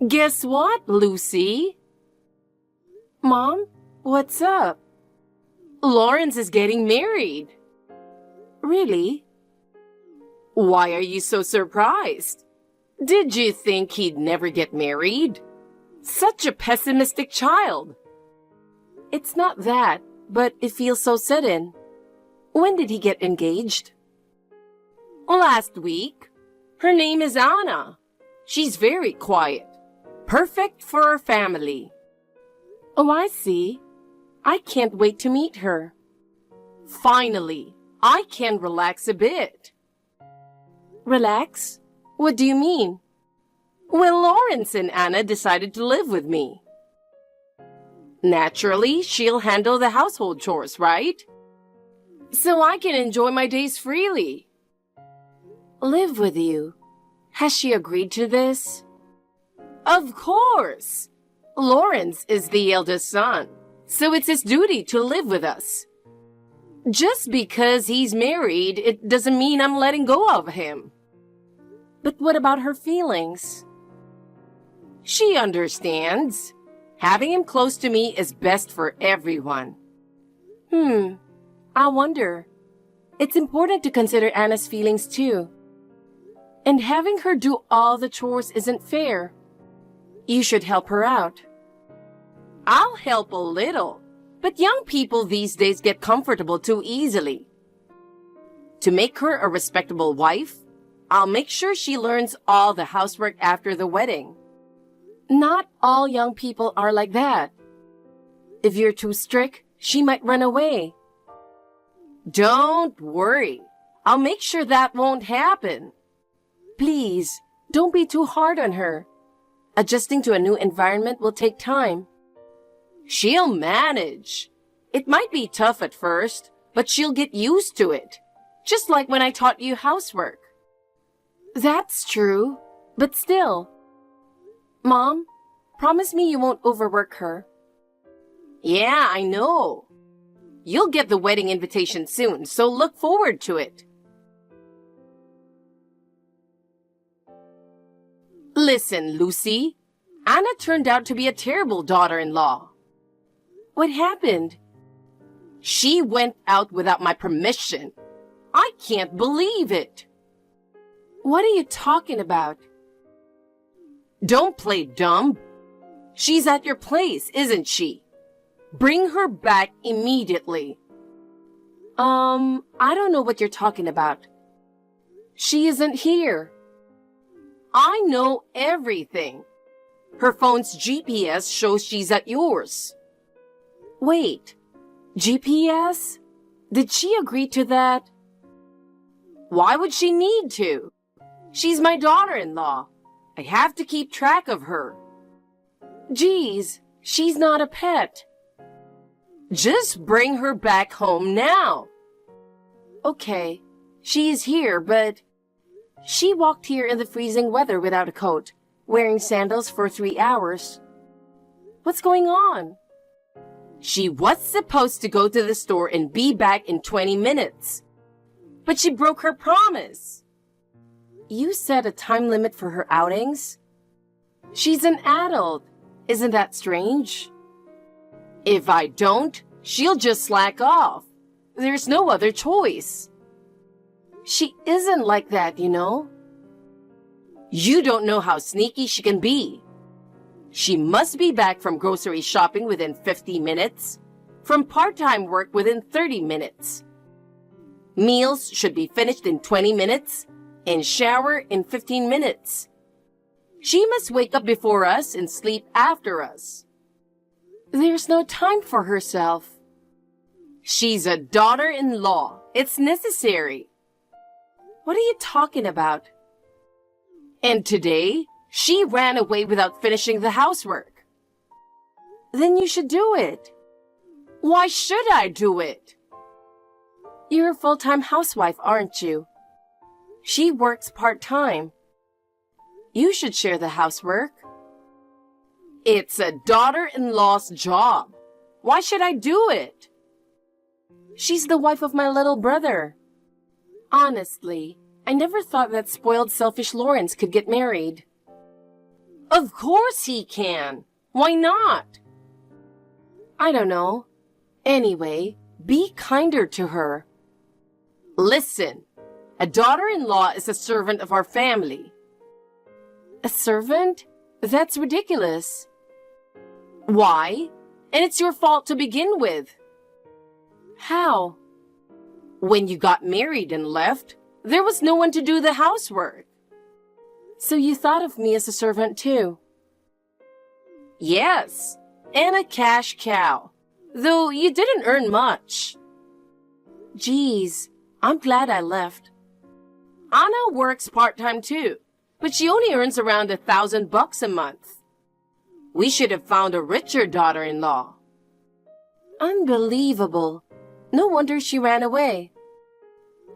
Guess what, Lucy? Mom, what's up? Lawrence is getting married. Really? Why are you so surprised? Did you think he'd never get married? Such a pessimistic child. It's not that, but it feels so sudden. When did he get engaged? Last week. Her name is Anna. She's very quiet. Perfect for our family. Oh, I see. I can't wait to meet her. Finally, I can relax a bit. Relax? What do you mean? Well, Lawrence and Anna decided to live with me. Naturally, she'll handle the household chores, right? So I can enjoy my days freely. Live with you? Has she agreed to this? Of course! Lawrence is the eldest son, so it's his duty to live with us. Just because he's married, it doesn't mean I'm letting go of him. But what about her feelings? She understands. Having him close to me is best for everyone. I wonder. It's important to consider Anna's feelings too. And having her do all the chores isn't fair. You should help her out. I'll help a little, but young people these days get comfortable too easily. To make her a respectable wife, I'll make sure she learns all the housework after the wedding. Not all young people are like that. If you're too strict, she might run away. Don't worry. I'll make sure that won't happen. Please, don't be too hard on her. Adjusting to a new environment will take time. She'll manage. It might be tough at first, but she'll get used to it. Just like when I taught you housework. That's true, but still. Mom, promise me you won't overwork her. Yeah, I know. You'll get the wedding invitation soon, so look forward to it. Listen, Lucy. Anna turned out to be a terrible daughter-in-law. What happened? She went out without my permission. I can't believe it. What are you talking about? Don't play dumb. She's at your place, isn't she? Bring her back immediately. I don't know what you're talking about. She isn't here. I know everything. Her phone's GPS shows she's at yours. Wait, GPS? Did she agree to that? Why would she need to? She's my daughter-in-law. I have to keep track of her. Geez, she's not a pet. Just bring her back home now. Okay, she is here, but she walked here in the freezing weather without a coat, wearing sandals for 3 hours. What's going on? She was supposed to go to the store and be back in 20 minutes. But she broke her promise. You set a time limit for her outings? She's an adult. Isn't that strange? If I don't, she'll just slack off. There's no other choice. She isn't like that, you know. You don't know how sneaky she can be. She must be back from grocery shopping within 50 minutes, from part-time work within 30 minutes. Meals should be finished in 20 minutes, and shower in 15 minutes. She must wake up before us and sleep after us. There's no time for herself. She's a daughter-in-law. It's necessary. What are you talking about? And today, she ran away without finishing the housework. Then you should do it. Why should I do it? You're a full-time housewife, aren't you? She works part-time. You should share the housework. It's a daughter-in-law's job. Why should I do it? She's the wife of my little brother. Honestly, I never thought that spoiled, selfish Lawrence could get married. Of course he can. Why not? I don't know. Anyway, be kinder to her. Listen, a daughter-in-law is a servant of our family. A servant? That's ridiculous. Why? And it's your fault to begin with. How? When you got married and left, there was no one to do the housework. So you thought of me as a servant too? Yes, and a cash cow, though you didn't earn much. Geez, I'm glad I left. Anna works part-time too, but she only earns around $1,000 a month. We should have found a richer daughter-in-law. Unbelievable. No wonder she ran away.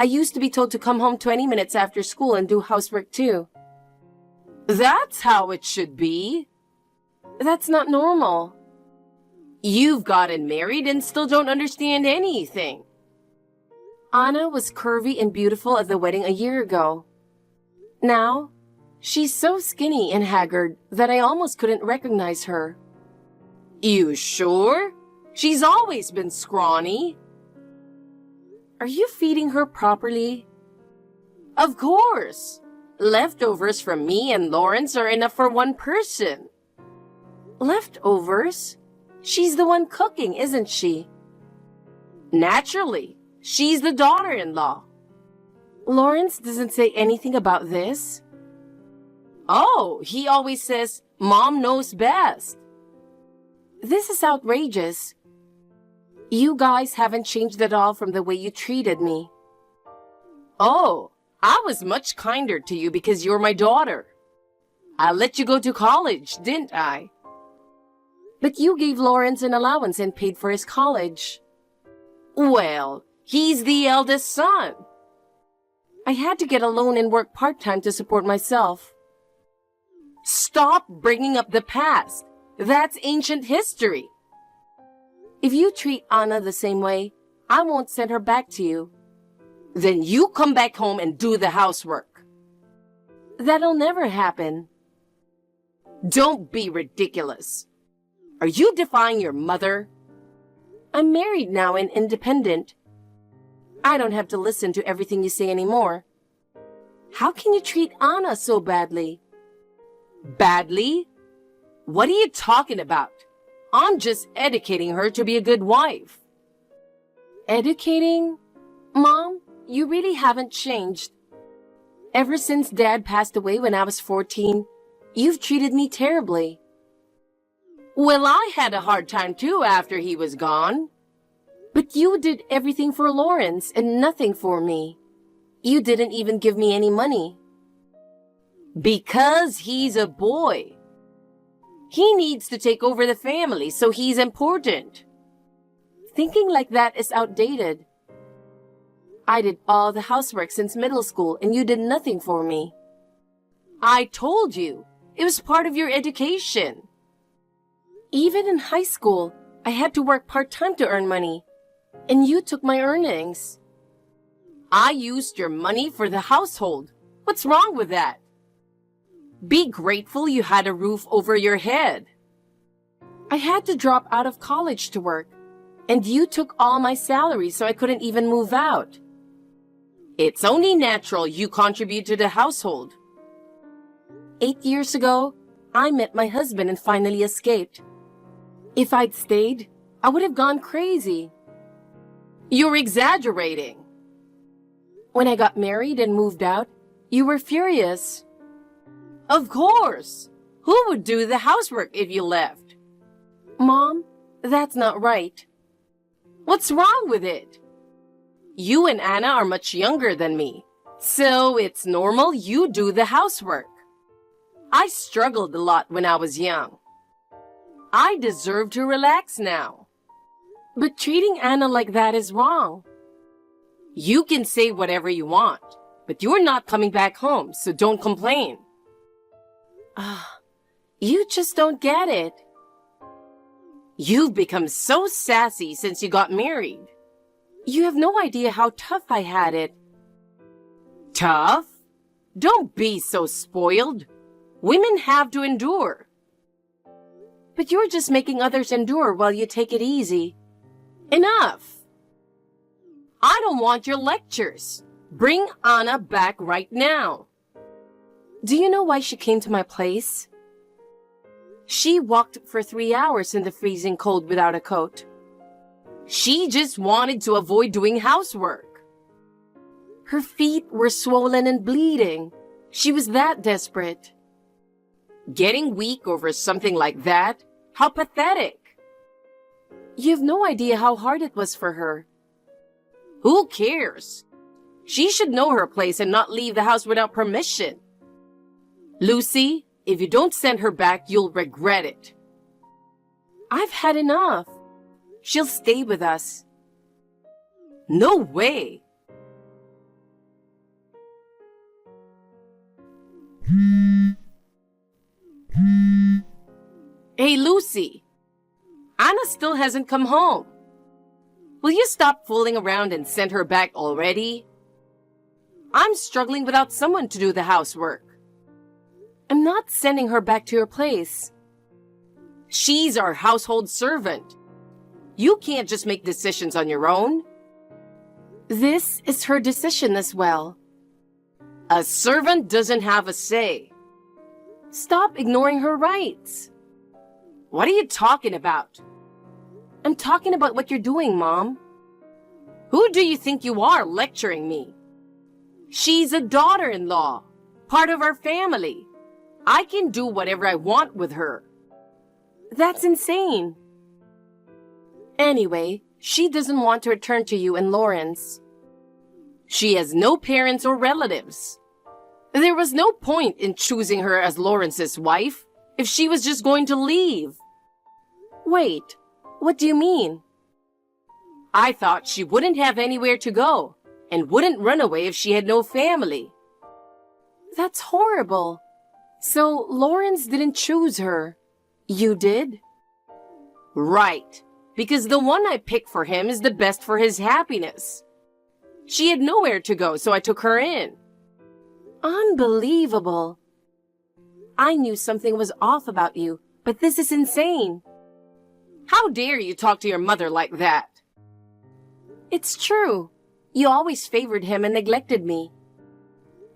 I used to be told to come home 20 minutes after school and do housework too. That's how it should be. That's not normal. You've gotten married and still don't understand anything. Anna was curvy and beautiful at the wedding a year ago. Now, she's so skinny and haggard that I almost couldn't recognize her. You sure? She's always been scrawny. Are you feeding her properly? Of course. Leftovers from me and Lawrence are enough for one person. Leftovers? She's the one cooking, isn't she? Naturally. She's the daughter-in-law. Lawrence doesn't say anything about this? Oh, he always says, Mom knows best. This is outrageous. You guys haven't changed at all from the way you treated me. Oh, I was much kinder to you because you're my daughter. I let you go to college, didn't I? But you gave Lawrence an allowance and paid for his college. Well, he's the eldest son. I had to get a loan and work part-time to support myself. Stop bringing up the past. That's ancient history. If you treat Anna the same way, I won't send her back to you. Then you come back home and do the housework. That'll never happen. Don't be ridiculous. Are you defying your mother? I'm married now and independent. I don't have to listen to everything you say anymore. How can you treat Anna so badly? Badly? What are you talking about? I'm just educating her to be a good wife. Educating? Mom, you really haven't changed. Ever since Dad passed away when I was 14, you've treated me terribly. Well, I had a hard time too after he was gone. But you did everything for Lawrence and nothing for me. You didn't even give me any money. Because he's a boy. He needs to take over the family, so he's important. Thinking like that is outdated. I did all the housework since middle school and you did nothing for me. I told you, it was part of your education. Even in high school, I had to work part-time to earn money, and you took my earnings. I used your money for the household. What's wrong with that? Be grateful you had a roof over your head. I had to drop out of college to work, and you took all my salary so I couldn't even move out. It's only natural you contribute to the household. 8 years ago, I met my husband and finally escaped. If I'd stayed, I would have gone crazy. You're exaggerating. When I got married and moved out, you were furious. Of course. Who would do the housework if you left? Mom, that's not right. What's wrong with it? You and Anna are much younger than me, so it's normal you do the housework. I struggled a lot when I was young. I deserve to relax now. But treating Anna like that is wrong. You can say whatever you want, but you're not coming back home, so don't complain. You just don't get it. You've become so sassy since you got married. You have no idea how tough I had it. Tough? Don't be so spoiled. Women have to endure. But you're just making others endure while you take it easy. Enough! I don't want your lectures. Bring Anna back right now. Do you know why she came to my place? She walked for 3 hours in the freezing cold without a coat. She just wanted to avoid doing housework. Her feet were swollen and bleeding. She was that desperate. Getting weak over something like that? How pathetic. You have no idea how hard it was for her. Who cares? She should know her place and not leave the house without permission. Lucy, if you don't send her back, you'll regret it. I've had enough. She'll stay with us. No way. Hey, Lucy. Anna still hasn't come home. Will you stop fooling around and send her back already? I'm struggling without someone to do the housework. I'm not sending her back to your place. She's our household servant. You can't just make decisions on your own. This is her decision as well. A servant doesn't have a say. Stop ignoring her rights. What are you talking about? I'm talking about what you're doing, Mom. Who do you think you are lecturing me? She's a daughter-in-law, part of our family. I can do whatever I want with her. That's insane. Anyway, she doesn't want to return to you and Lawrence. She has no parents or relatives. There was no point in choosing her as Lawrence's wife if she was just going to leave. Wait, what do you mean? I thought she wouldn't have anywhere to go and wouldn't run away if she had no family. That's horrible. So Lawrence didn't choose her. You did? Right, because the one I picked for him is the best for his happiness. She had nowhere to go, so I took her in. Unbelievable. I knew something was off about you, but this is insane. How dare you talk to your mother like that? It's true. You always favored him and neglected me.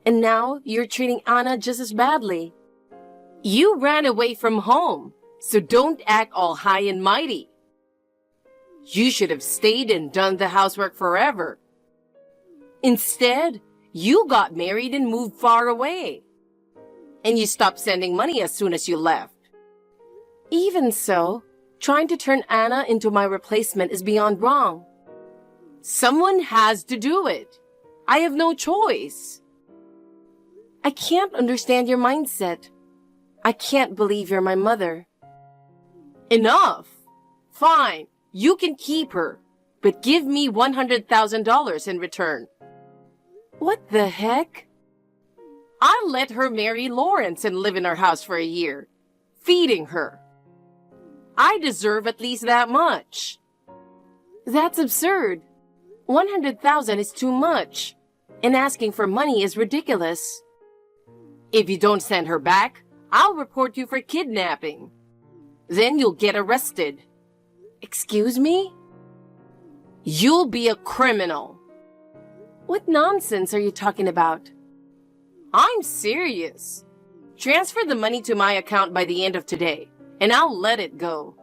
And now you're treating Anna just as badly. You ran away from home, so don't act all high and mighty. You should have stayed and done the housework forever. Instead, you got married and moved far away. And you stopped sending money as soon as you left. Even so, trying to turn Anna into my replacement is beyond wrong. Someone has to do it. I have no choice. I can't understand your mindset. I can't believe you're my mother. Enough. Fine, you can keep her, but give me $100,000 in return. What the heck? I'll let her marry Lawrence and live in our house for a year, feeding her. I deserve at least that much. That's absurd. $100,000 is too much, and asking for money is ridiculous. If you don't send her back, I'll report you for kidnapping. Then you'll get arrested. Excuse me? You'll be a criminal. What nonsense are you talking about? I'm serious. Transfer the money to my account by the end of today, and I'll let it go.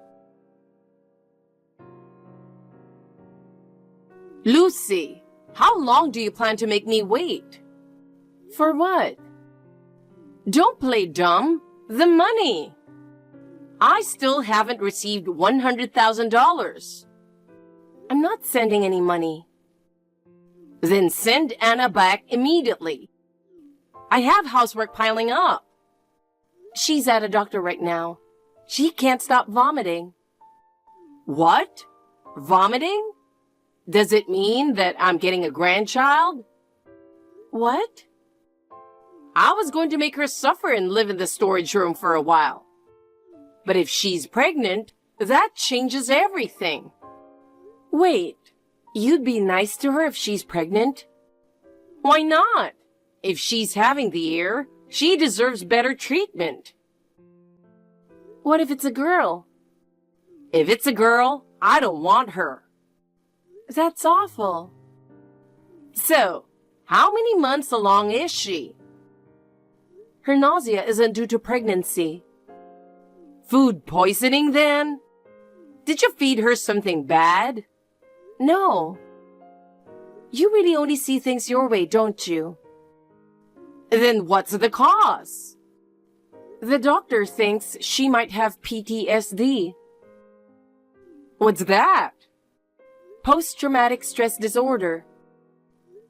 Lucy, how long do you plan to make me wait? For what? Don't play dumb. The money. I still haven't received $100,000. I'm not sending any money. Then send Anna back immediately. I have housework piling up. She's at a doctor right now. She can't stop vomiting. What? Vomiting? Does it mean that I'm getting a grandchild? What? I was going to make her suffer and live in the storage room for a while. But if she's pregnant, that changes everything. Wait, you'd be nice to her if she's pregnant? Why not? If she's having the heir, She deserves better treatment. What if it's a girl? If it's a girl, I don't want her. That's awful. So, how many months along is she? Her nausea isn't due to pregnancy. Food poisoning then? Did you feed her something bad? No. You really only see things your way, don't you? Then what's the cause? The doctor thinks she might have PTSD. What's that? Post-traumatic stress disorder.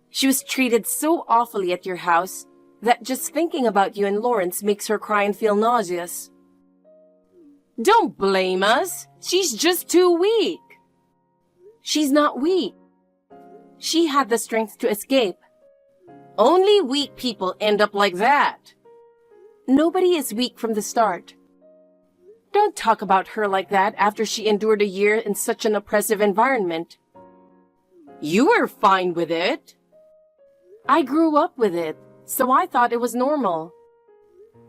She was treated so awfully at your house that just thinking about you and Lawrence makes her cry and feel nauseous. Don't blame us. She's just too weak. She's not weak. She had the strength to escape. Only weak people end up like that. Nobody is weak from the start. Don't talk about her like that after she endured a year in such an oppressive environment. You were fine with it. I grew up with it, so I thought it was normal.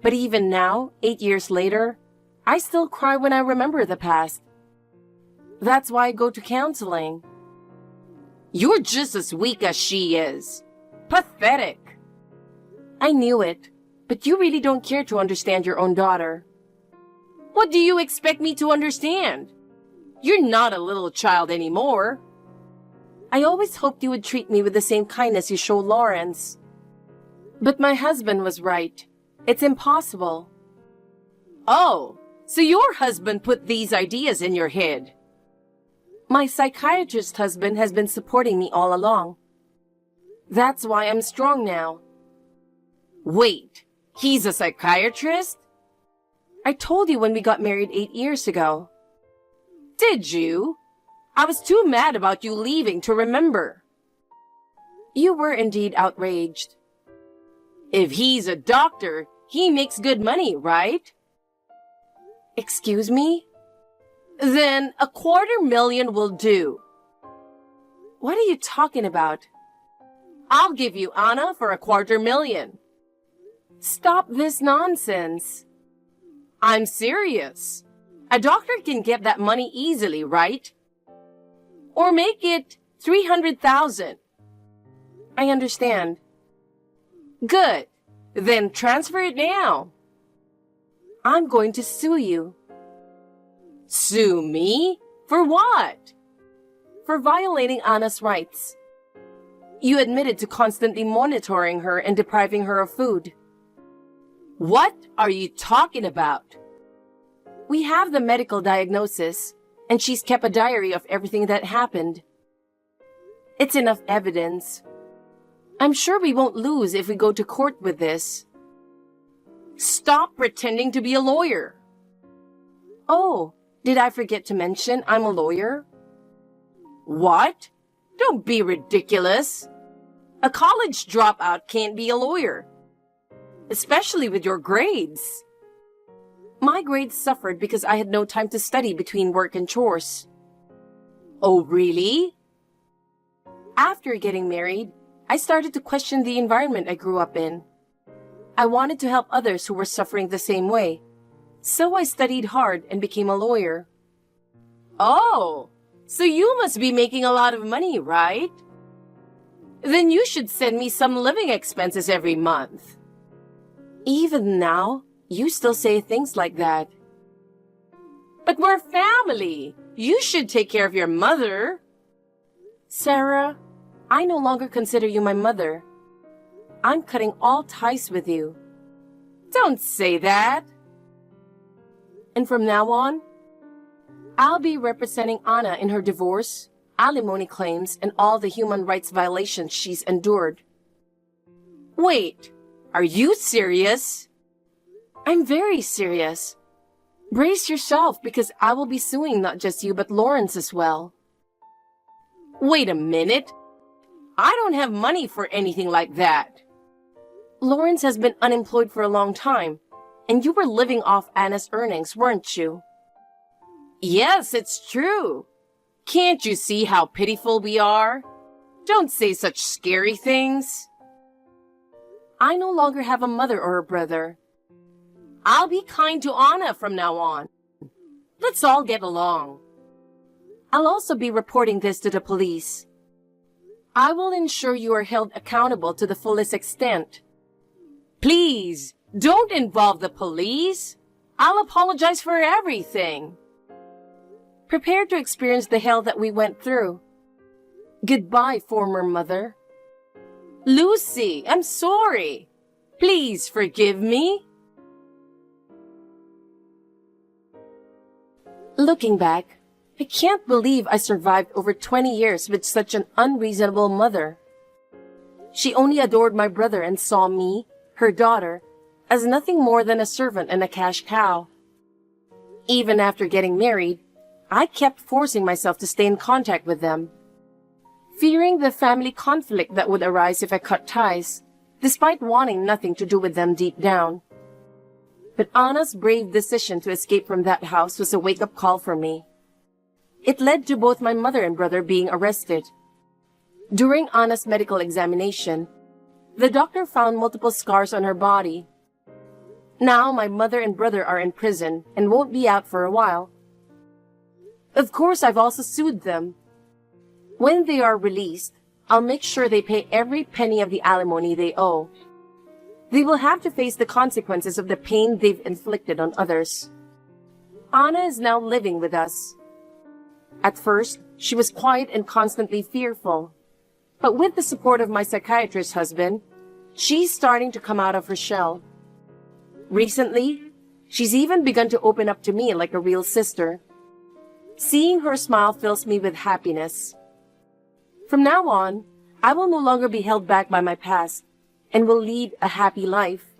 But even now, 8 years later, I still cry when I remember the past. That's why I go to counseling. You're just as weak as she is. Pathetic. I knew it, but you really don't care to understand your own daughter. What do you expect me to understand? You're not a little child anymore. I always hoped you would treat me with the same kindness you show Lawrence. But my husband was right. It's impossible. Oh, so your husband put these ideas in your head. My psychiatrist husband has been supporting me all along. That's why I'm strong now. Wait, he's a psychiatrist? I told you when we got married 8 years ago. Did you? I was too mad about you leaving to remember. You were indeed outraged. If he's a doctor, he makes good money, right? Excuse me? Then $250,000 will do. What are you talking about? I'll give you Anna for $250,000. Stop this nonsense. I'm serious. A doctor can get that money easily, right? Or make it $300,000. I understand. Good. Then transfer it now. I'm going to sue you. Sue me? For what? For violating Anna's rights. You admitted to constantly monitoring her and depriving her of food. What are you talking about? We have the medical diagnosis, and she's kept a diary of everything that happened. It's enough evidence. I'm sure we won't lose if we go to court with this. Stop pretending to be a lawyer. Oh, did I forget to mention I'm a lawyer? What? Don't be ridiculous. A college dropout can't be a lawyer. Especially with your grades. My grades suffered because I had no time to study between work and chores. Oh, really? After getting married, I started to question the environment I grew up in. I wanted to help others who were suffering the same way. So I studied hard and became a lawyer. Oh, so you must be making a lot of money, right? Then you should send me some living expenses every month. Even now, you still say things like that. But we're family. You should take care of your mother. Sarah, I no longer consider you my mother. I'm cutting all ties with you. Don't say that. And from now on, I'll be representing Anna in her divorce, alimony claims, and all the human rights violations she's endured. Wait, are you serious? I'm very serious. Brace yourself because I will be suing not just you but Lawrence as well. Wait a minute. I don't have money for anything like that. Lawrence has been unemployed for a long time, and you were living off Anna's earnings, weren't you? Yes, it's true. Can't you see how pitiful we are? Don't say such scary things. I no longer have a mother or a brother. I'll be kind to Anna from now on. Let's all get along. I'll also be reporting this to the police. I will ensure you are held accountable to the fullest extent. Please, don't involve the police. I'll apologize for everything. Prepare to experience the hell that we went through. Goodbye, former mother. Lucy, I'm sorry. Please forgive me. Looking back, I can't believe I survived over 20 years with such an unreasonable mother. She only adored my brother and saw me, her daughter, as nothing more than a servant and a cash cow. Even after getting married, I kept forcing myself to stay in contact with them, fearing the family conflict that would arise if I cut ties, despite wanting nothing to do with them deep down. But Anna's brave decision to escape from that house was a wake-up call for me. It led to both my mother and brother being arrested. During Anna's medical examination, the doctor found multiple scars on her body. Now my mother and brother are in prison and won't be out for a while. Of course, I've also sued them. When they are released, I'll make sure they pay every penny of the alimony they owe. They will have to face the consequences of the pain they've inflicted on others. Anna is now living with us. At first, she was quiet and constantly fearful. But with the support of my psychiatrist husband, she's starting to come out of her shell. Recently, she's even begun to open up to me like a real sister. Seeing her smile fills me with happiness. From now on, I will no longer be held back by my past and will lead a happy life.